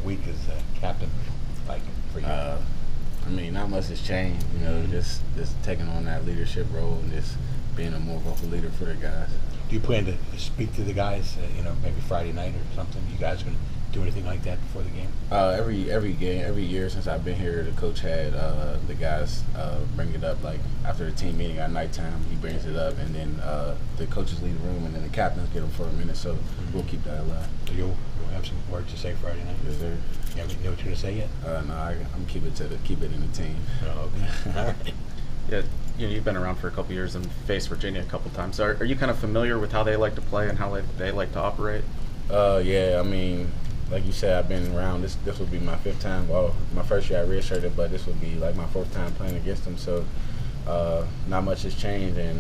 week as captain like for you? I mean, not much has changed. You know, just taking on that leadership role and just being a more vocal leader for the guys. Do you plan to speak to the guys, maybe Friday night or something? You guys going to do anything like that before the game? Every year since I've been here, the coach had the guys bring it up. Like after the team meeting at nighttime, he brings it up, and then the coaches leave the room, and then the captains get them for a minute. So we'll keep that alive. So you'll have some words to say Friday night. Yes, sir. You know what you're going to say yet? No, I'm keep it in the team. Oh, okay. All right. Yeah, you've been around for a couple years and faced Virginia a couple times. So are you kind of familiar with how they like to play and how they like to operate? Yeah, I mean, like you said, I've been around. This will be my 5th time. Well, my first year I redshirted, but this will be like my 4th time playing against them. So not much has changed, and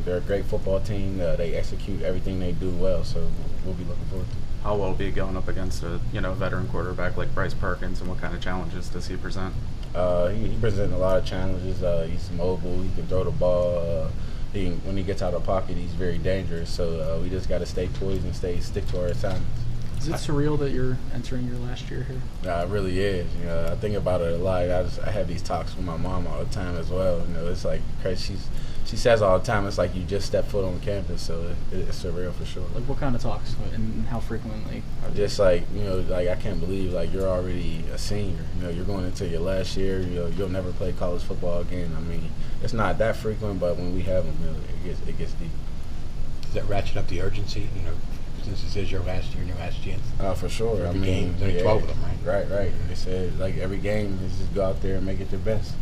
they're a great football team. They execute everything they do well, so we'll be looking forward to it. How will it be going up against a veteran quarterback like Bryce Perkins, and what kind of challenges does he present? He presents a lot of challenges. He's mobile. He can throw the ball. When he gets out of the pocket, he's very dangerous. So we just got to stay poised and stick to our assignments. Is it surreal that you're entering your last year here? It really is. I think about it a lot. I have these talks with my mom all the time as well. It's like crazy. She says all the time, it's like you just stepped foot on campus, so it's surreal for sure. Like what kind of talks and how frequently are they? Just like, like I can't believe like you're already a senior. You're going into your last year. You'll never play college football again. I mean, it's not that frequent, but when we have them, it gets deep. Does that ratchet up the urgency? Since this is your last year and your last chance. For sure. Every game, there's only 12 of them, right? Right. They said like every game is just go out there and make it your best.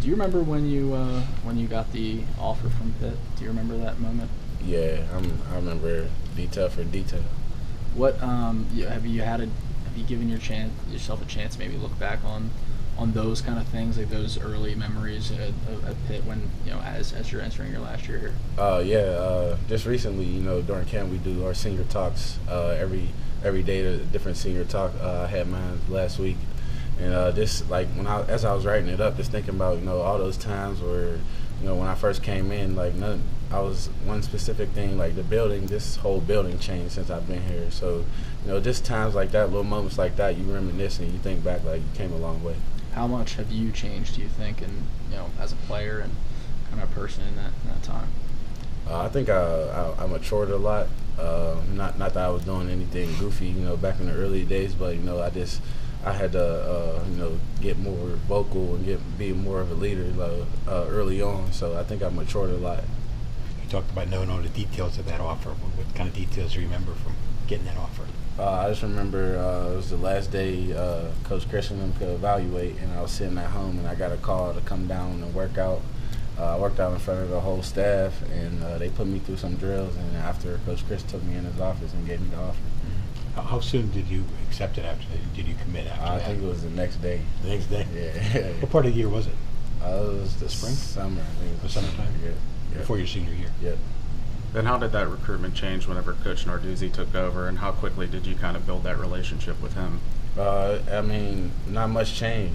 Do you remember when you got the offer from Pitt? Do you remember that moment? Yeah, I remember detail for detail. What have you given yourself a chance to maybe look back on those kind of things, like those early memories at Pitt when as you're entering your last year here? Just recently, during camp we do our senior talks every day, a different senior talk. I had mine last week. And just like as I was writing it up, just thinking about all those times where when I first came in, like I was one specific thing, like this whole building changed since I've been here. So just times like that, little moments like that, you reminisce and you think back like you came a long way. How much have you changed, do you think, and as a player and kind of person in that time? I think I matured a lot. Not that I was doing anything goofy, back in the early days, but I had to, get more vocal and be more of a leader early on. So I think I matured a lot. You talked about knowing all the details of that offer. What kind of details do you remember from getting that offer? I just remember it was the last day Coach Christian could evaluate, and I was sitting at home, and I got a call to come down and work out. I worked out in front of the whole staff, and they put me through some drills, and after Coach Chris took me in his office and gave me the offer. How soon did you accept it after that? Did you commit after that? I think it was the next day. The next day? Yeah. What part of the year was it? It was the spring? Summer, I think. The summertime? Yeah. Before your senior year? Yep. Then how did that recruitment change whenever Coach Narduzzi took over, and how quickly did you kind of build that relationship with him? I mean, not much changed.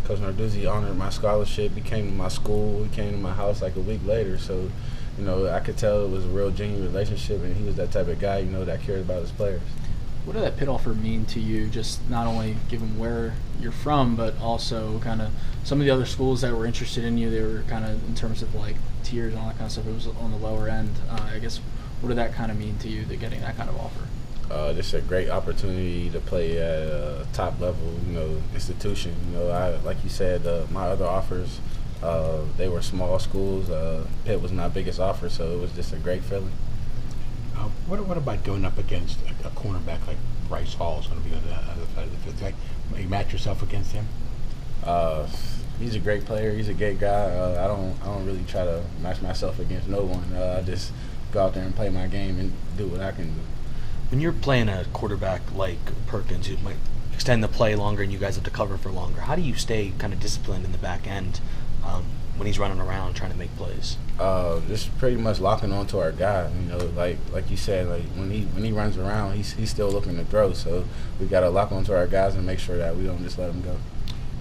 Coach Narduzzi honored my scholarship. He came to my school. He came to my house like a week later. So, I could tell it was a real genuine relationship, and he was that type of guy, that cared about his players. What did that Pitt offer mean to you, just not only given where you're from, but also kind of some of the other schools that were interested in you? They were kind of, in terms of like tiers and all that kind of stuff, it was on the lower end. I guess, what did that kind of mean to you, getting that kind of offer? Just a great opportunity to play at a top level, institution. Like you said, my other offers, they were small schools. Pitt was my biggest offer, so it was just a great feeling. What about going up against a cornerback like Bryce Hall is going to be on the other side of the field? Like, you match yourself against him? He's a great player. He's a great guy. I don't really try to match myself against no one. I just go out there and play my game and do what I can do. When you're playing a quarterback like Perkins, who might extend the play longer and you guys have to cover for longer, how do you stay kind of disciplined in the back end when he's running around trying to make plays? Just pretty much locking on to our guy. Like you said, like when he runs around, he's still looking to throw. So we got to lock on to our guys and make sure that we don't just let him go.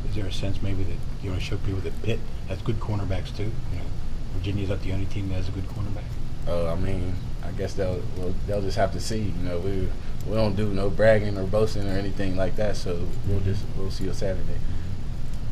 Is there a sense maybe that you want to show people that Pitt has good cornerbacks too? Virginia's not the only team that has a good cornerback. I mean, I guess they'll just have to see. we don't do no bragging or boasting or anything like that. So we'll see you Saturday.